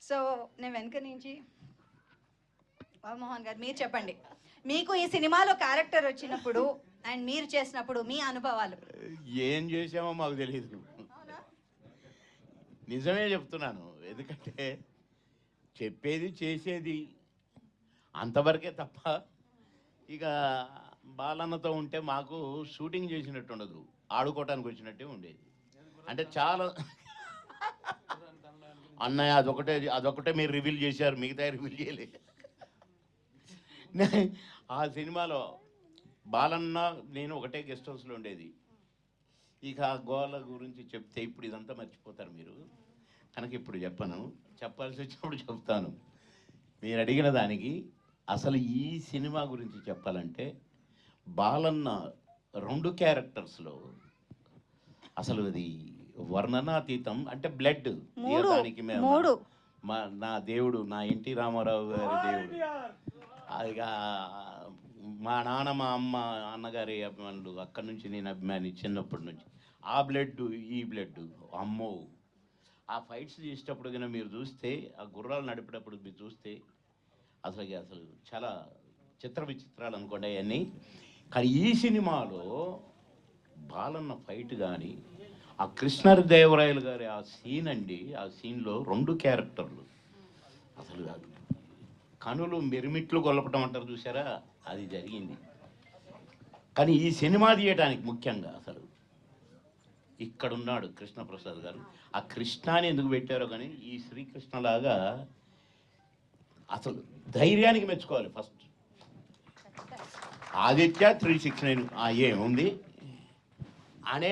So నేను వెనక నుంచి మోహన్ గారు మీరు చెప్పండి, మీకు ఈ సినిమాలో క్యారెక్టర్ వచ్చినప్పుడు అండ్ మీరు చేసినప్పుడు మీ అనుభవాలు. ఏం చేసామో మాకు తెలియదు, నిజమే చెప్తున్నాను. ఎందుకంటే చెప్పేది చేసేది అంతవరకే తప్ప ఇక బాలన్నతో ఉంటే మాకు షూటింగ్ చేసినట్టు ఉండదు, ఆడుకోవటానికి వచ్చినట్టే ఉండేది. అంటే చాలా అన్నయ్య అదొకటే మీరు రివీల్ చేశారు, మిగతా రివీల్ చేయలేదు. ఆ సినిమాలో బాలన్న నేను ఒకటే గెస్ట్ హౌస్లో ఉండేది. ఇక ఆ గోల గురించి చెప్తే ఇప్పుడు ఇదంతా మర్చిపోతారు మీరు, కనుక ఇప్పుడు చెప్పను, చెప్పాల్సి వచ్చినప్పుడు చెప్తాను. మీరు అడిగిన దానికి అసలు ఈ సినిమా గురించి చెప్పాలంటే బాలన్న 2 క్యారెక్టర్స్లో అసలు అది వర్ణనాతీతం. అంటే బ్లడ్ దానికి నా దేవుడు, నా ఎన్టీ రామారావు గారి దేవుడు, అదిగా మా నాన్న మా అమ్మ అన్నగారి అభిమానులు, అక్కడి నుంచి నేను అభిమాని చిన్నప్పటి నుంచి. ఆ బ్లడ్ ఈ బ్లడ్ అమ్మో, ఆ ఫైట్స్ చేసేటప్పుడు కన్నా మీరు చూస్తే, ఆ గుర్రాలు నడిపేటప్పుడు మీరు చూస్తే అసలు చాలా చిత్ర విచిత్రాలు అనుకోండి అవన్నీ. కానీ ఈ సినిమాలో బాలన్న ఫైట్ కానీ ఆ కృష్ణదేవరాయలు గారి ఆ సీన్ అండి, ఆ సీన్లో 2 క్యారెక్టర్లు అసలు కనులు మెరిమిట్లు గొల్లపటం అంటారు చూసారా, అది జరిగింది. కానీ ఈ సినిమా తీయడానికి ముఖ్యంగా అసలు ఇక్కడున్నాడు కృష్ణప్రసాద్ గారు. ఆ కృష్ణాని ఎందుకు పెట్టారో కానీ ఈ శ్రీకృష్ణలాగా అసలు ధైర్యానికి మెచ్చుకోవాలి ఫస్ట్. ఆదిత్య 369 ఏముంది అనే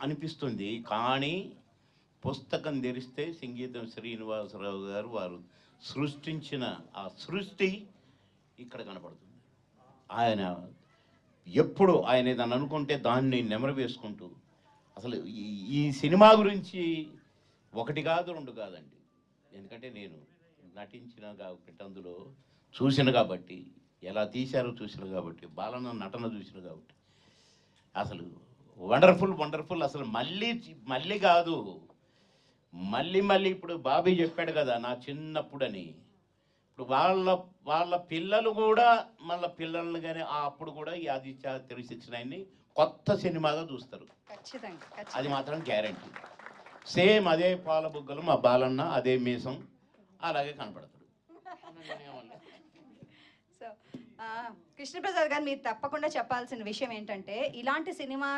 అనిపిస్తుంది. కానీ పుస్తకం తెరిస్తే సంగీతం శ్రీనివాసరావు గారు వారు సృష్టించిన ఆ సృష్టి ఇక్కడ కనపడుతుంది. ఆయన ఎప్పుడు ఆయన ఏదన్నా అనుకుంటే దాన్ని నెమరు వేసుకుంటూ అసలు ఈ సినిమా గురించి 1 కాదు 2 కాదండి. ఎందుకంటే నేను నటించిన కాబట్టి, అందులో చూసిన కాబట్టి, ఎలా తీశారో చూసిన కాబట్టి, బాలన్న నటన చూసిన కాబట్టి అసలు వండర్ఫుల్. అసలు మళ్ళీ కాదు, మళ్ళీ ఇప్పుడు బాబీ చెప్పాడు కదా నా చిన్నప్పుడని. ఇప్పుడు వాళ్ళ పిల్లలు కూడా మళ్ళీ పిల్లల్ని కానీ అప్పుడు కూడా ఈ ఆదిత్య 369ని కొత్త సినిమాగా చూస్తారు, అది మాత్రం గ్యారంటీ. సేమ్ అదే పాల బుగ్గలు మా బాలన్న, అదే మీసం, అలాగే కనపడతాడు. సో కృష్ణప్రసాద్ గారు, మీరు తప్పకుండా చెప్పాల్సిన విషయం ఏంటంటే, ఇలాంటి సినిమా